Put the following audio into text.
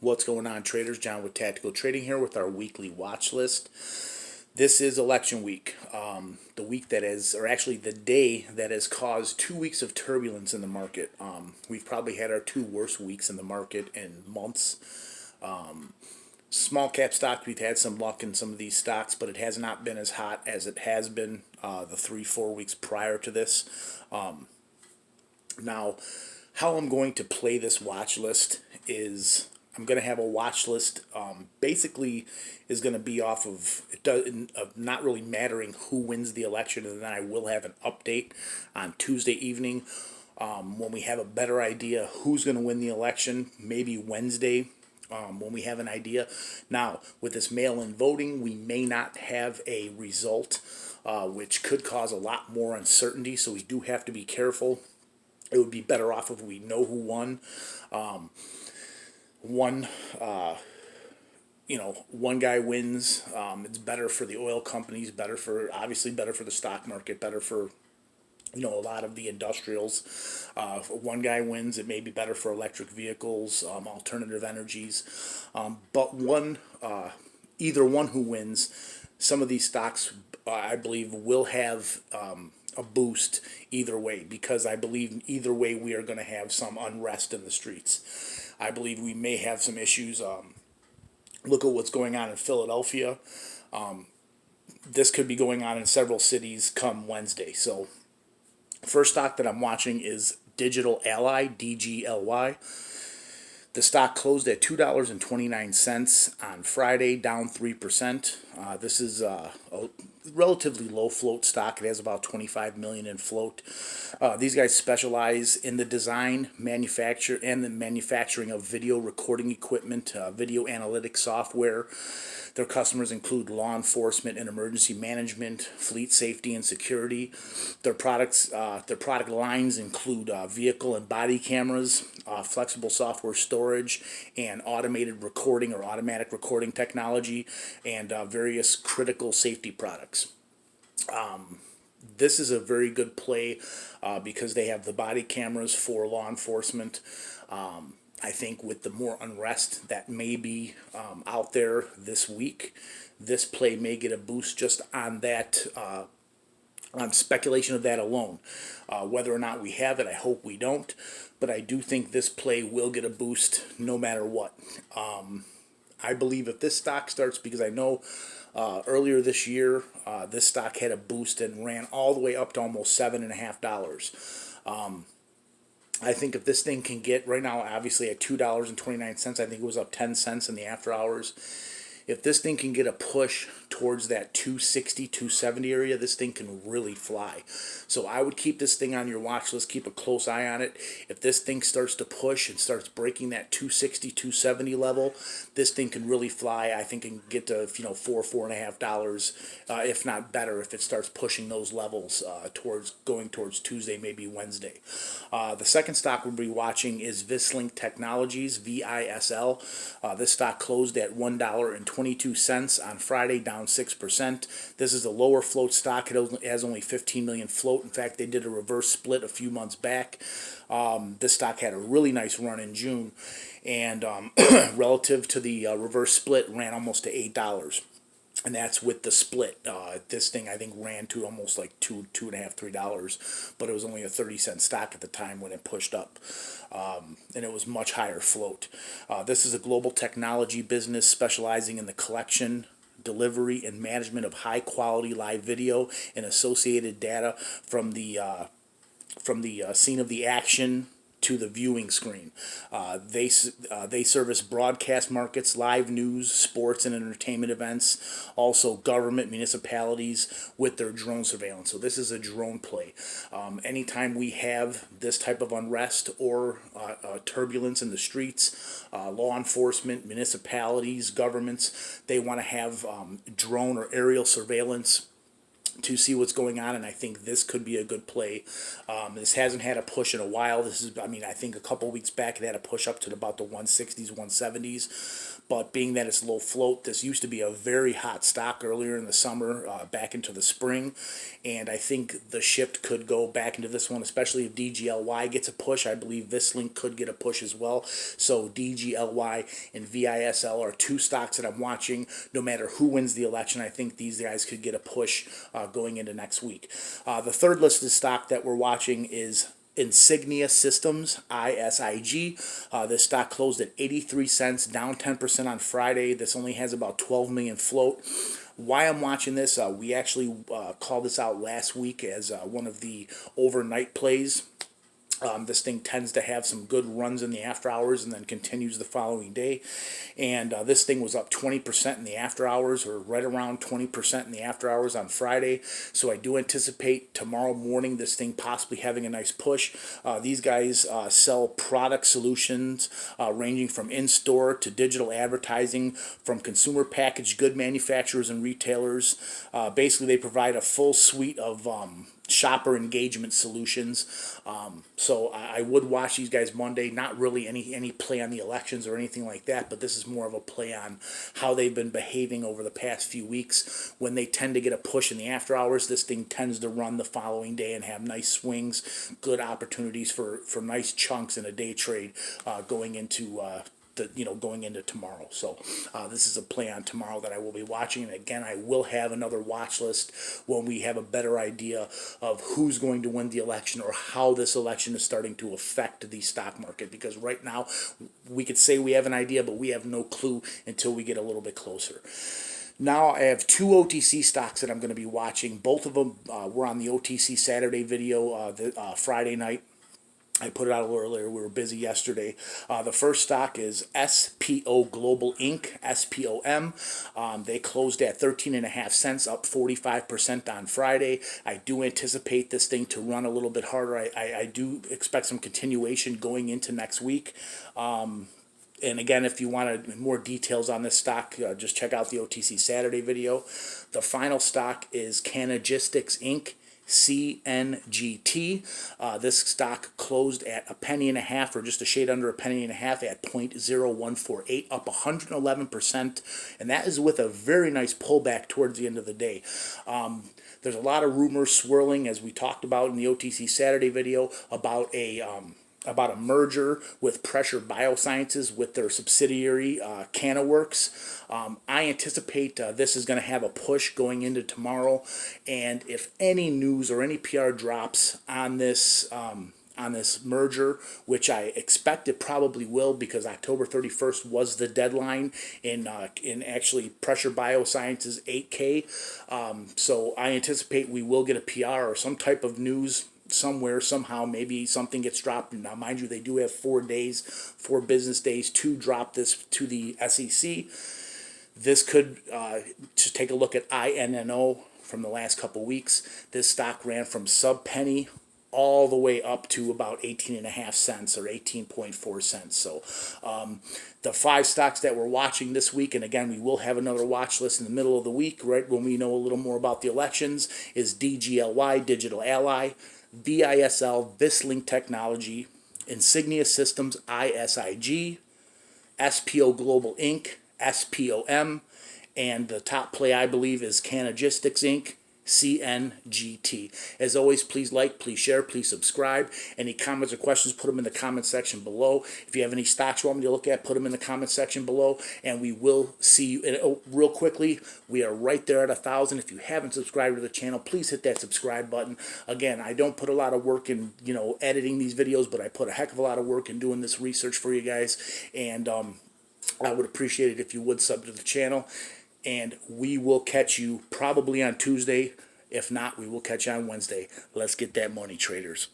What's going on, traders? John with Tactical Trading here with our weekly watch list. This is election week, the week that is, or actually the day that has caused 2 weeks of turbulence in the market. We've probably had our two worst weeks in the market in months. Small cap stocks, we've had some luck in some of these stocks, but it has not been as hot as it has been the 3-4 weeks prior to this. Now, how I'm going to play this watch list is I'm going to have a watch list. Basically, is going to be off of of not really mattering who wins the election, and then I will have an update on Tuesday evening when we have a better idea who's going to win the election. Maybe Wednesday. When we have an idea. Now, with this mail-in voting, we may not have a result, which could cause a lot more uncertainty, so we do have to be careful. It would be better off if we know who won. One guy wins. It's better for the oil companies, obviously better for the stock market, better for a lot of the industrials. If one guy wins, it may be better for electric vehicles, alternative energies. But either one who wins, some of these stocks, I believe, will have a boost either way, because I believe either way we are going to have some unrest in the streets. I believe we may have some issues. Look at what's going on in Philadelphia. This could be going on in several cities come Wednesday. So first stock that I'm watching is DGLY, DGLY. The stock closed at $2.29 on Friday, down 3%. This is a relatively low float stock. It has about 25 million in float. These guys specialize in the design, manufacture, and the manufacturing of video recording equipment, video analytics software. Their customers include law enforcement and emergency management, fleet safety and security. Their product lines include vehicle and body cameras, flexible software storage, and automated recording or automatic recording technology, and various critical safety products. This is a very good play because they have the body cameras for law enforcement. I think with the more unrest that may be out there this week, this play may get a boost just on that, on speculation of that alone. Whether or not we have it, I hope we don't, but I do think this play will get a boost no matter what. I believe if this stock starts, because I know earlier this year, this stock had a boost and ran all the way up to almost $7.50. I think if this thing can get, right now obviously at $2.29, I think it was up 10 cents in the after hours. If this thing can get a push towards that 260, 270 area, this thing can really fly. So I would keep this thing on your watch list, keep a close eye on it. If this thing starts to push and starts breaking that 260, 270 level, this thing can really fly. I think it can get to, $4.5, if not better, if it starts pushing those levels going towards Tuesday, maybe Wednesday. The second stock we'll be watching is VISL Technologies, VISL. This stock closed at $1.22 on Friday, down 6%. This is a lower float stock. It has only 15 million float. In fact, they did a reverse split a few months back. This stock had a really nice run in June, and relative to the reverse split, ran almost to $8. And that's with the split. This thing, I think, ran to almost like $2.5, $3, but it was only a 30-cent stock at the time when it pushed up, and it was much higher float. This is a global technology business specializing in the collection, delivery, and management of high-quality live video and associated data from the scene of the action to the viewing screen. They service broadcast markets, live news, sports and entertainment events, also government, municipalities with their drone surveillance. So this is a drone play. Anytime we have this type of unrest or turbulence in the streets, law enforcement, municipalities, governments, they want to have drone or aerial surveillance to see what's going on, and I think this could be a good play. This hasn't had a push in a while. This is, I mean, I think a couple weeks back it had a push up to about the 160s, 170s, but being that it's low float, this used to be a very hot stock earlier in the summer, back into the spring, and I think the shift could go back into this one, especially if DGLY gets a push. I believe VISL could get a push as well. So DGLY and VISL are two stocks that I'm watching. No matter who wins the election, I think these guys could get a push going into next week. The third listed stock that we're watching is Insignia Systems, ISIG. This stock closed at 83 cents, down 10% on Friday. This only has about 12 million float. Why I'm watching this, we actually called this out last week as one of the overnight plays. This thing tends to have some good runs in the after hours and then continues the following day. And this thing was up 20% in the after hours, or right around 20% in the after hours on Friday. So I do anticipate tomorrow morning this thing possibly having a nice push. These guys sell product solutions ranging from in-store to digital advertising, from consumer packaged good manufacturers and retailers. Basically, they provide a full suite of shopper engagement solutions. So I would watch these guys Monday. Not really any play on the elections or anything like that, but this is more of a play on how they've been behaving over the past few weeks. When they tend to get a push in the after hours, this thing tends to run the following day and have nice swings, good opportunities for nice chunks in a day trade going into going into tomorrow. So this is a play on tomorrow that I will be watching. And again, I will have another watch list when we have a better idea of who's going to win the election or how this election is starting to affect the stock market. Because right now, we could say we have an idea, but we have no clue until we get a little bit closer. Now I have two OTC stocks that I'm going to be watching. Both of them were on the OTC Saturday video Friday night. I put it out a little earlier. We were busy yesterday. The first stock is SPO Global Inc., SPOM. They closed at 13.5 cents, up 45% on Friday. I do anticipate this thing to run a little bit harder. I do expect some continuation going into next week. And again, if you wanted more details on this stock, just check out the OTC Saturday video. The final stock is Canagistics Inc., CNGT. This stock closed at a penny and a half, or just a shade under a penny and a half, at 0.0148, up 111%, and that is with a very nice pullback towards the end of the day. There's a lot of rumors swirling, as we talked about in the OTC Saturday video, about a merger with Pressure Biosciences with their subsidiary CanaWorks. I anticipate this is going to have a push going into tomorrow, and if any news or any PR drops on this merger, which I expect it probably will, because October 31st was the deadline in actually Pressure Biosciences 8K. So I anticipate we will get a PR or some type of news somewhere, somehow. Maybe something gets dropped. Now, mind you, they do have 4 business days to drop this to the SEC. This could, just take a look at INNO from the last couple weeks. This stock ran from sub-penny all the way up to about 18.5 cents or 18.4 cents. So the 5 stocks that we're watching this week, and again, we will have another watch list in the middle of the week, right when we know a little more about the elections, is DGLY, Digital Ally, VISL, VISL Technology, Insignia Systems, ISIG, SPO Global Inc., SPOM, and the top play, I believe, is Canagistics Inc., CNGT. As always, please like, please share, please subscribe. Any comments or questions, put them in the comment section below. If you have any stocks you want me to look at, put them in the comment section below, and we will see you. And real quickly, we are right there at 1,000. If you haven't subscribed to the channel, please hit that subscribe button. Again, I don't put a lot of work in, editing these videos, but I put a heck of a lot of work in doing this research for you guys, and I would appreciate it if you would sub to the channel. And we will catch you probably on Tuesday. If not, we will catch you on Wednesday. Let's get that money, traders.